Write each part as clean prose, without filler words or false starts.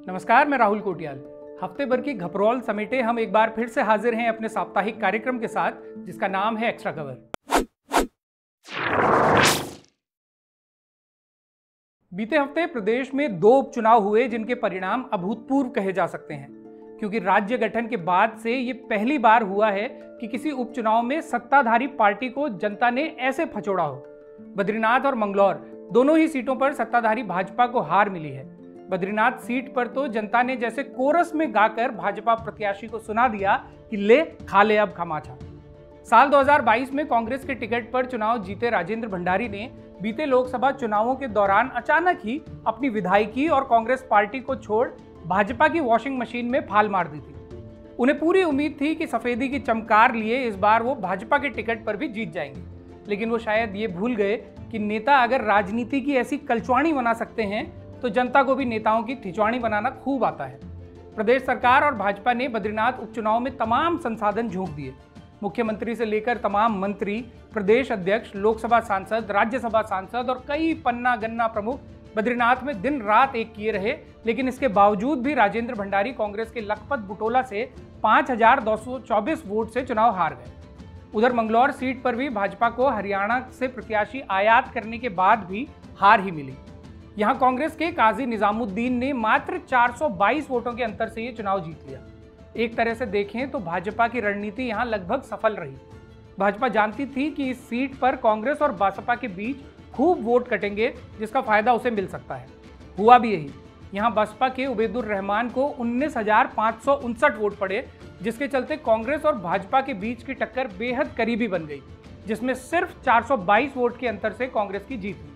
नमस्कार, मैं राहुल कोटियाल। हफ्ते भर की घपरौल समेटे हम एक बार फिर से हाजिर हैं अपने साप्ताहिक कार्यक्रम के साथ, जिसका नाम है एक्स्ट्रा कवर। बीते हफ्ते प्रदेश में 2 उपचुनाव हुए जिनके परिणाम अभूतपूर्व कहे जा सकते हैं, क्योंकि राज्य गठन के बाद से ये पहली बार हुआ है कि किसी उपचुनाव में सत्ताधारी पार्टी को जनता ने ऐसे फचोड़ा हो। बद्रीनाथ और मंगलौर दोनों ही सीटों पर सत्ताधारी भाजपा को हार मिली है। बद्रीनाथ सीट पर तो जनता ने जैसे कोरस में गाकर भाजपा प्रत्याशी को सुना दिया कि ले खा ले अब खमाचा। साल 2022 में कांग्रेस के टिकट पर चुनाव जीते राजेंद्र भंडारी ने बीते लोकसभा चुनावों के दौरान अचानक ही अपनी विधायकी और कांग्रेस पार्टी को छोड़ भाजपा की वॉशिंग मशीन में फाल मार दी थी। उन्हें पूरी उम्मीद थी कि सफेदी की चमकार लिए इस बार वो भाजपा के टिकट पर भी जीत जाएंगे, लेकिन वो शायद ये भूल गए कि नेता अगर राजनीति की ऐसी कलचुआणी बना सकते हैं तो जनता को भी नेताओं की ठिचवाणी बनाना खूब आता है। प्रदेश सरकार और भाजपा ने बद्रीनाथ उपचुनाव में तमाम संसाधन झोंक दिए। मुख्यमंत्री से लेकर तमाम मंत्री, प्रदेश अध्यक्ष, लोकसभा सांसद, राज्यसभा सांसद और कई पन्ना गन्ना प्रमुख बद्रीनाथ में दिन रात एक किए रहे, लेकिन इसके बावजूद भी राजेंद्र भंडारी कांग्रेस के लखपत बुटोला से 5224 वोट से चुनाव हार गए। उधर मंगलौर सीट पर भी भाजपा को हरियाणा से प्रत्याशी आयात करने के बाद भी हार ही मिली। यहां कांग्रेस के काजी निजामुद्दीन ने मात्र 422 वोटों के अंतर से ये चुनाव जीत लिया। एक तरह से देखें तो भाजपा की रणनीति यहां लगभग सफल रही। भाजपा जानती थी कि इस सीट पर कांग्रेस और बसपा के बीच खूब वोट कटेंगे, जिसका फायदा उसे मिल सकता है। हुआ भी यही। यहां बसपा के उबैदुर रहमान को 19,559 वोट पड़े, जिसके चलते कांग्रेस और भाजपा के बीच की टक्कर बेहद करीबी बन गई, जिसमें सिर्फ 422 वोट के अंतर से कांग्रेस की जीत हुई।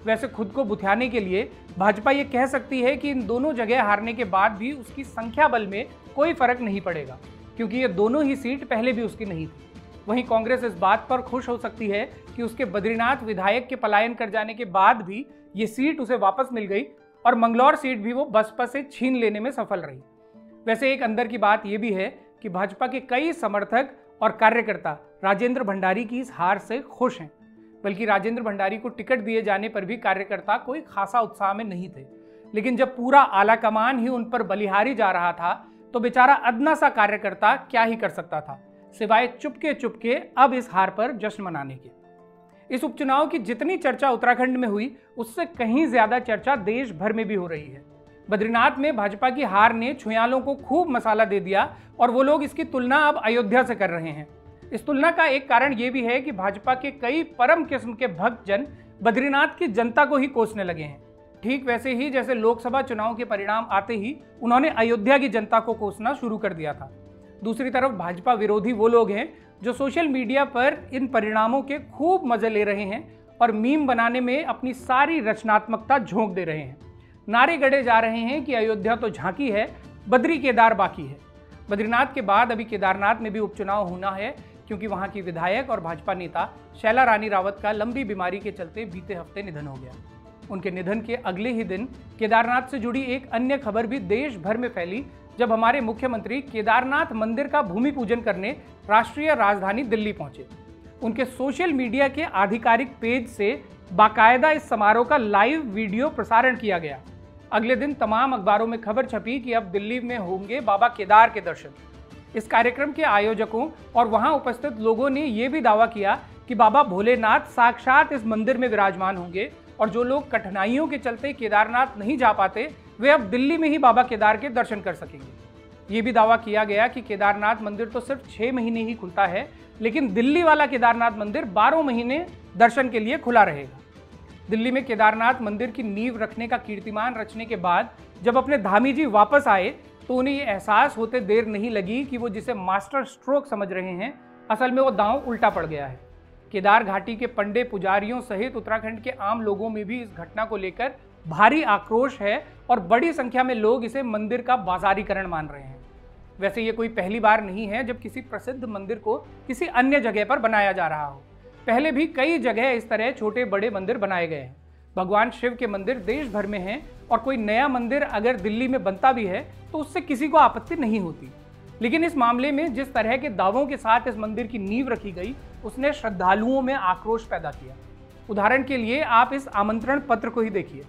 वैसे खुद को बुथियाने के लिए भाजपा ये कह सकती है कि इन दोनों जगह हारने के बाद भी उसकी संख्या बल में कोई फर्क नहीं पड़ेगा, क्योंकि ये दोनों ही सीट पहले भी उसकी नहीं थी। वहीं कांग्रेस इस बात पर खुश हो सकती है कि उसके बद्रीनाथ विधायक के पलायन कर जाने के बाद भी ये सीट उसे वापस मिल गई और मंगलौर सीट भी वो बसपा से छीन लेने में सफल रही। वैसे एक अंदर की बात यह भी है कि भाजपा के कई समर्थक और कार्यकर्ता राजेंद्र भंडारी की इस हार से खुश हैं, बल्कि राजेंद्र भंडारी को टिकट दिए जाने पर भी कार्यकर्ता कोई खासा उत्साह में नहीं थे। लेकिन जब पूरा आला कमान ही उन पर बलिहारी जा रहा था तो बेचारा अदना सा कार्यकर्ता क्या ही कर सकता था, सिवाय चुपके चुपके अब इस हार पर जश्न मनाने के। इस उपचुनाव की जितनी चर्चा उत्तराखंड में हुई, उससे कहीं ज्यादा चर्चा देश भर में भी हो रही है। बद्रीनाथ में भाजपा की हार ने छुयालों को खूब मसाला दे दिया और वो लोग इसकी तुलना अब अयोध्या से कर रहे हैं। इस तुलना का एक कारण यह भी है कि भाजपा के कई परम किस्म के भक्तजन बद्रीनाथ की जनता को ही कोसने लगे हैं, ठीक वैसे ही जैसे लोकसभा चुनाव के परिणाम आते ही उन्होंने अयोध्या की जनता को कोसना शुरू कर दिया था। दूसरी तरफ भाजपा विरोधी वो लोग हैं जो सोशल मीडिया पर इन परिणामों के खूब मजे ले रहे हैं और मीम बनाने में अपनी सारी रचनात्मकता झोंक दे रहे हैं। नारे गढ़े जा रहे हैं कि अयोध्या तो झांकी है, बद्री केदार बाकी है। बद्रीनाथ के बाद अभी केदारनाथ में भी उपचुनाव होना है, क्योंकि वहां की विधायक और भाजपा नेता शैला रानी रावत का लंबी बीमारी के चलते बीते हफ्ते निधन हो गया। उनके निधन के अगले ही दिन केदारनाथ से जुड़ी एक अन्य खबर भी देश भर में फैली, जब हमारे मुख्यमंत्री केदारनाथ मंदिर का भूमि पूजन करने राष्ट्रीय राजधानी दिल्ली पहुंचे। उनके सोशल मीडिया के आधिकारिक पेज से बाकायदा इस समारोह का लाइव वीडियो प्रसारण किया गया। अगले दिन तमाम अखबारों में खबर छपी कि अब दिल्ली में होंगे बाबा केदार के दर्शन। इस कार्यक्रम के आयोजकों और वहां उपस्थित लोगों ने यह भी दावा किया कि बाबा भोलेनाथ साक्षात इस मंदिर में विराजमान होंगे और जो लोग कठिनाइयों के चलते केदारनाथ नहीं जा पाते, वे अब दिल्ली में ही बाबा केदार के दर्शन कर सकेंगे। ये भी दावा किया गया कि केदारनाथ मंदिर तो सिर्फ 6 महीने ही खुलता है, लेकिन दिल्ली वाला केदारनाथ मंदिर 12 महीने दर्शन के लिए खुला रहेगा। दिल्ली में केदारनाथ मंदिर की नींव रखने का कीर्तिमान रचने के बाद जब अपने धामी जी वापस आए तो उन्हें ये एहसास होते देर नहीं लगी कि वो जिसे मास्टर स्ट्रोक समझ रहे हैं, असल में वो दांव उल्टा पड़ गया है। केदार घाटी के पंडे पुजारियों सहित उत्तराखंड के आम लोगों में भी इस घटना को लेकर भारी आक्रोश है और बड़ी संख्या में लोग इसे मंदिर का बाजारीकरण मान रहे हैं। वैसे ये कोई पहली बार नहीं है जब किसी प्रसिद्ध मंदिर को किसी अन्य जगह पर बनाया जा रहा हो। पहले भी कई जगह इस तरह छोटे बड़े मंदिर बनाए गए हैं। भगवान शिव के मंदिर देश भर में हैं और कोई नया मंदिर अगर दिल्ली में बनता भी है तो उससे किसी को आपत्ति नहीं होती। लेकिन इस मामले में जिस तरह के दावों के साथ इस मंदिर की नींव रखी गई, उसने श्रद्धालुओं में आक्रोश पैदा किया। उदाहरण के लिए आप इस आमंत्रण पत्र को ही देखिए,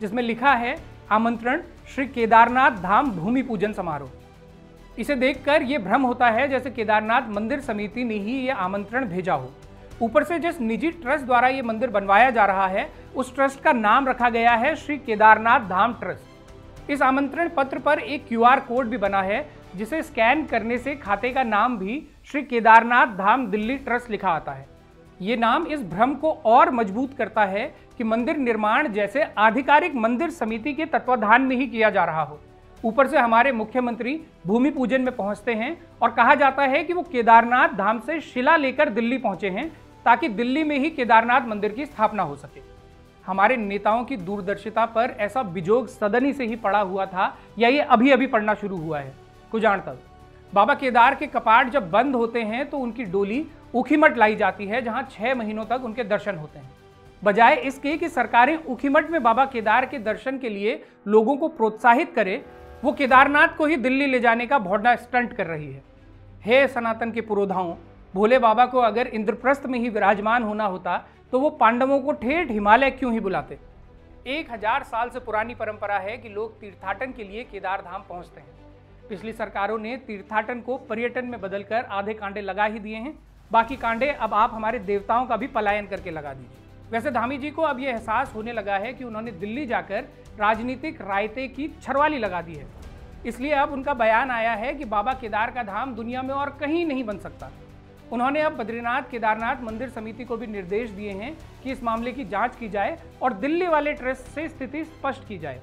जिसमें लिखा है, आमंत्रण श्री केदारनाथ धाम भूमि पूजन समारोह। इसे देखकर यह भ्रम होता है जैसे केदारनाथ मंदिर समिति ने ही यह आमंत्रण भेजा हो। ऊपर से जिस निजी ट्रस्ट द्वारा यह मंदिर बनवाया जा रहा है उस ट्रस्ट का नाम रखा गया है श्री केदारनाथ धाम ट्रस्ट। इस आमंत्रण पत्र पर एक QR कोड भी बना है जिसे स्कैन करने से खाते का नाम भी श्री केदारनाथ धाम दिल्ली ट्रस्ट लिखा आता है। ये नाम इस भ्रम को और मजबूत करता है कि मंदिर निर्माण जैसे आधिकारिक मंदिर समिति के तत्वाधान में ही किया जा रहा हो। ऊपर से हमारे मुख्यमंत्री भूमि पूजन में पहुंचते हैं और कहा जाता है कि वो केदारनाथ धाम से शिला लेकर दिल्ली पहुंचे हैं ताकि दिल्ली में ही केदारनाथ मंदिर की स्थापना हो सके। हमारे नेताओं की दूरदर्शिता पर ऐसा बिजोग सदनी से ही पड़ा हुआ था या ये अभी अभी पड़ना शुरू हुआ है, कुछ जान तक। बाबा केदार के कपाट जब बंद होते हैं तो उनकी डोली ऊखीमठ लाई जाती है जहां 6 महीनों तक उनके दर्शन होते हैं। बजाय इसके कि सरकारें ऊखीमठ में बाबा केदार के दर्शन के लिए लोगों को प्रोत्साहित करे, वो केदारनाथ को ही दिल्ली ले जाने का भौडा स्टंट कर रही है। हे सनातन के पुरोधाओं, भोले बाबा को अगर इंद्रप्रस्थ में ही विराजमान होना होता तो वो पांडवों को ठेठ हिमालय क्यों ही बुलाते। 1000 साल से पुरानी परंपरा है कि लोग तीर्थाटन के लिए केदार धाम पहुंचते हैं। पिछली सरकारों ने तीर्थाटन को पर्यटन में बदलकर आधे कांडे लगा ही दिए हैं, बाकी कांडे अब आप हमारे देवताओं का भी पलायन करके लगा दीजिए। वैसे धामी जी को अब यह एहसास होने लगा है कि उन्होंने दिल्ली जाकर राजनीतिक रायते की छरवाली लगा दी है, इसलिए अब उनका बयान आया है कि बाबा केदार का धाम दुनिया में और कहीं नहीं बन सकता। उन्होंने अब बद्रीनाथ केदारनाथ मंदिर समिति को भी निर्देश दिए हैं कि इस मामले की जांच की जाए और दिल्ली वाले ट्रस्ट से स्थिति स्पष्ट की जाए।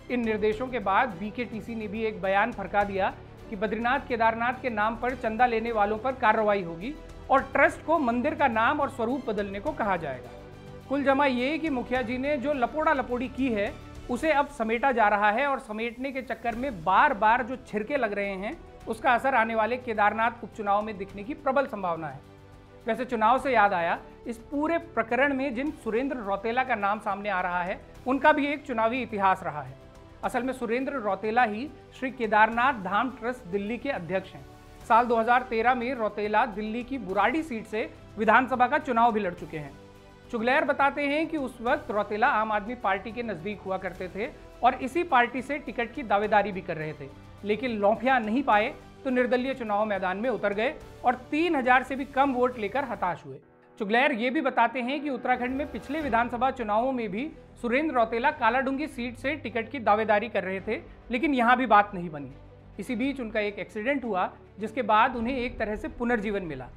इन निर्देशों के बाद BKTC ने भी एक बयान फरका दिया कि बद्रीनाथ केदारनाथ के नाम पर चंदा लेने वालों पर कार्रवाई होगी और ट्रस्ट को मंदिर का नाम और स्वरूप बदलने को कहा जाएगा। कुल जमा ये कि मुखिया जी ने जो लपोड़ा लपोड़ी की है उसे अब समेटा जा रहा है और समेटने के चक्कर में बार बार जो छिरके लग रहे हैं उसका असर आने वाले केदारनाथ उपचुनाव में दिखने की प्रबल संभावना है। वैसे चुनाव से याद आया, इस पूरे प्रकरण में जिन सुरेंद्र रौतेला का नाम सामने आ रहा है उनका भी एक चुनावी इतिहास रहा है। असल में सुरेंद्र रौतेला ही श्री केदारनाथ धाम ट्रस्ट दिल्ली के अध्यक्ष हैं। साल 2013 में रौतेला दिल्ली की बुराड़ी सीट से विधानसभा का चुनाव भी लड़ चुके हैं। चुगलैर बताते हैं कि उस वक्त रौतेला आम आदमी पार्टी के नजदीक हुआ करते थे और इसी पार्टी से टिकट की दावेदारी भी कर रहे थे, लेकिन लौंफिया नहीं पाए तो निर्दलीय चुनाव मैदान में उतर गए और 3000 से भी कम वोट लेकर हताश हुए। चुगलैर ये भी बताते हैं कि उत्तराखंड में पिछले विधानसभा चुनावों में भी सुरेंद्र रौतेला कालाडूंगी सीट से टिकट की दावेदारी कर रहे थे, लेकिन यहाँ भी बात नहीं बनी। इसी बीच उनका एक एक्सीडेंट हुआ जिसके बाद उन्हें एक तरह से पुनर्जीवन मिला।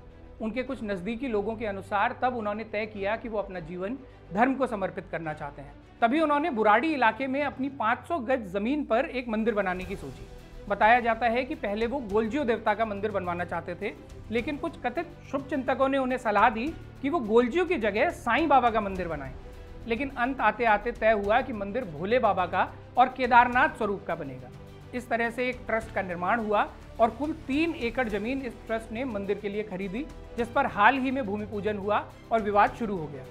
उनके कुछ नज़दीकी लोगों के अनुसार तब उन्होंने तय किया कि वो अपना जीवन धर्म को समर्पित करना चाहते हैं। तभी उन्होंने बुराड़ी इलाके में अपनी 500 गज जमीन पर एक मंदिर बनाने की सोची। बताया जाता है कि पहले वो गोलजियो देवता का मंदिर बनवाना चाहते थे, लेकिन कुछ कथित शुभ चिंतकों ने उन्हें सलाह दी कि वो गोलजियो की जगह साईं बाबा का मंदिर बनाएं। लेकिन अंत आते आते तय हुआ कि मंदिर भोले बाबा का और केदारनाथ स्वरूप का बनेगा। इस तरह से एक ट्रस्ट का निर्माण हुआ और कुल 3 एकड़ जमीन इस ट्रस्ट ने मंदिर के लिए खरीदी, जिस पर हाल ही में भूमि पूजन हुआ और विवाद शुरू हो गया।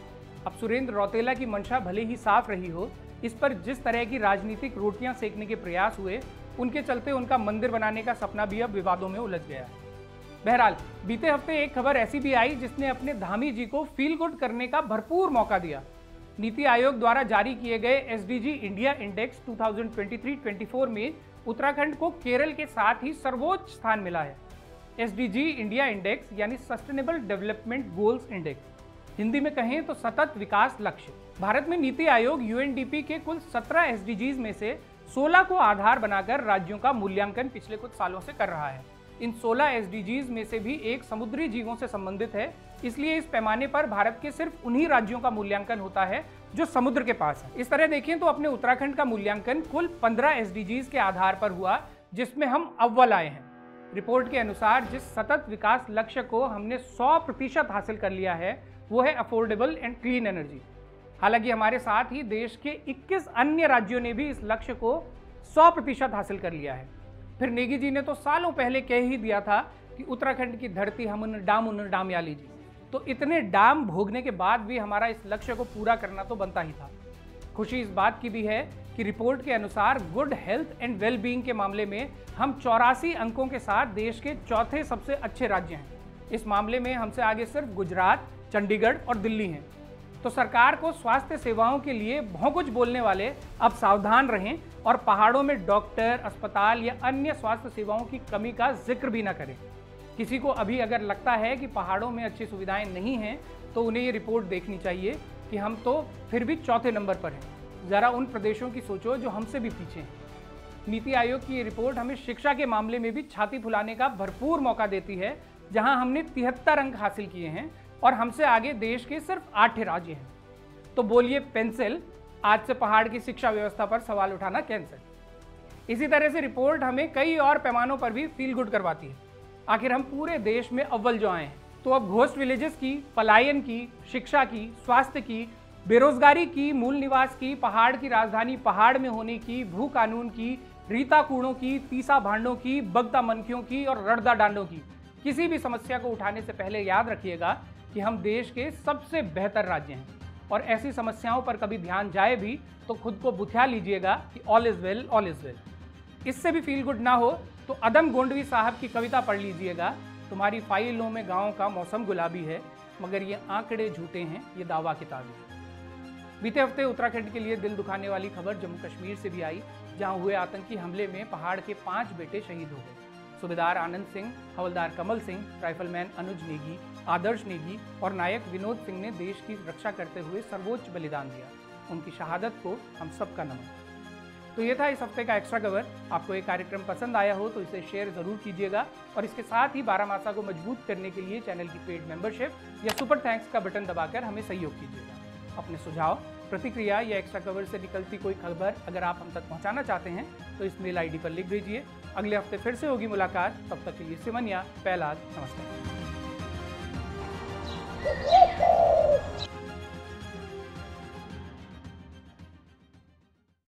अब सुरेंद्र रौतेला की मंशा भले ही साफ रही हो, इस पर जिस तरह की राजनीतिक रोटियां सेकने के प्रयास हुए, उनके चलते उनका मंदिर बनाने का सपना भी अब विवादों में उलझ गया है। बहरहाल बीते हफ्ते एक खबर ऐसी भी आई जिसने अपने धामी जी को फील गुड करने का भरपूर मौका दिया। नीति आयोग द्वारा जारी किए गए SDG इंडिया इंडेक्स 2023-24 में उत्तराखंड को केरल के साथ ही सर्वोच्च स्थान मिला है। SDG इंडिया इंडेक्स यानी sustainable development goals index, Hindi में कहें तो सतत विकास लक्ष्य। भारत में नीति आयोग UNDP के कुल 17 SDGs में से 16 को आधार बनाकर राज्यों का मूल्यांकन पिछले कुछ सालों से कर रहा है। इन 16 SDGs में से भी एक समुद्री जीवों से संबंधित है, इसलिए इस पैमाने पर भारत के सिर्फ उन्हीं राज्यों का मूल्यांकन होता है जो समुद्र के पास है। इस तरह देखें तो अपने उत्तराखंड का मूल्यांकन कुल 15 SDGs के आधार पर हुआ, जिसमें हम अव्वल आए हैं। रिपोर्ट के अनुसार जिस सतत विकास लक्ष्य को हमने 100% हासिल कर लिया है वो है अफोर्डेबल एंड क्लीन एनर्जी। हालांकि हमारे साथ ही देश के 21 अन्य राज्यों ने भी इस लक्ष्य को 100% हासिल कर लिया है। फिर नेगी जी ने तो सालों पहले कह ही दिया था कि उत्तराखंड की धरती हम डाम याली जी। तो इतने डाम भोगने के बाद भी हमारा इस लक्ष्य को पूरा करना तो बनता ही था। खुशी इस बात की भी है कि रिपोर्ट के अनुसार good health and well being के मामले में हम 84 अंकों के साथ देश के चौथे सबसे अच्छे राज्य हैं। इस मामले में हमसे आगे सिर्फ गुजरात, चंडीगढ़ और दिल्ली हैं। तो सरकार को स्वास्थ्य सेवाओं के लिए बहुत कुछ बोलने वाले अब सावधान रहें और पहाड़ों में डॉक्टर, अस्पताल या अन्य स्वास्थ्य सेवाओं की कमी का जिक्र भी न करें। किसी को अभी अगर लगता है कि पहाड़ों में अच्छी सुविधाएं नहीं हैं, तो उन्हें ये रिपोर्ट देखनी चाहिए कि हम तो फिर भी चौथे नंबर पर हैं। ज़रा उन प्रदेशों की सोचो जो हमसे भी पीछे हैं। नीति आयोग की ये रिपोर्ट हमें शिक्षा के मामले में भी छाती फुलाने का भरपूर मौका देती है, जहां हमने 73 अंक हासिल किए हैं और हमसे आगे देश के सिर्फ 8 राज्य हैं। तो बोलिए पेंसिल, आज से पहाड़ की शिक्षा व्यवस्था पर सवाल उठाना कैंसिल। इसी तरह से रिपोर्ट हमें कई और पैमानों पर भी फील गुड करवाती है। आखिर हम पूरे देश में अव्वल जो आए हैं, तो अब घोस्ट विलेजेस की, पलायन की, शिक्षा की, स्वास्थ्य की, बेरोजगारी की, मूल निवास की, पहाड़ की राजधानी पहाड़ में होने की, भू कानून की, रीता कूड़ों की, तीसा भांडों की, बगता मनकियों की और रड़दा डांडों की, किसी भी समस्या को उठाने से पहले याद रखिएगा कि हम देश के सबसे बेहतर राज्य हैं। और ऐसी समस्याओं पर कभी ध्यान जाए भी तो खुद को बुथिया लीजिएगा कि all is well, all is well. इससे भी फील गुड ना हो तो अदम गोंडवी साहब की कविता पढ़ लीजिएगा, तुम्हारी फाइलों में गाँव का मौसम गुलाबी है, मगर ये आंकड़े झूठे हैं, ये दावा किताबी है। बीते हफ्ते उत्तराखंड के लिए दिल दुखाने वाली खबर जम्मू कश्मीर से भी आई, जहां हुए आतंकी हमले में पहाड़ के 5 बेटे शहीद हो गए। सूबेदार आनंद सिंह, हवलदार कमल सिंह, राइफलमैन अनुज नेगी, आदर्श नेगी और नायक विनोद सिंह ने देश की रक्षा करते हुए सर्वोच्च बलिदान दिया। उनकी शहादत को हम सबका नमन। तो ये था इस हफ्ते का एक्स्ट्रा कवर। आपको ये कार्यक्रम पसंद आया हो तो इसे शेयर जरूर कीजिएगा और इसके साथ ही बारामासा को मजबूत करने के लिए चैनल की पेड मेंबरशिप या सुपर थैंक्स का बटन दबाकर हमें सहयोग कीजिएगा। अपने सुझाव, प्रतिक्रिया या एक्स्ट्रा कवर से निकलती कोई खबर अगर आप हम तक पहुंचाना चाहते हैं तो इस मेल आईडी पर लिख भेजिए। अगले हफ्ते फिर से होगी मुलाकात। तब तक के लिए सिमनिया, पहलाद, नमस्कार।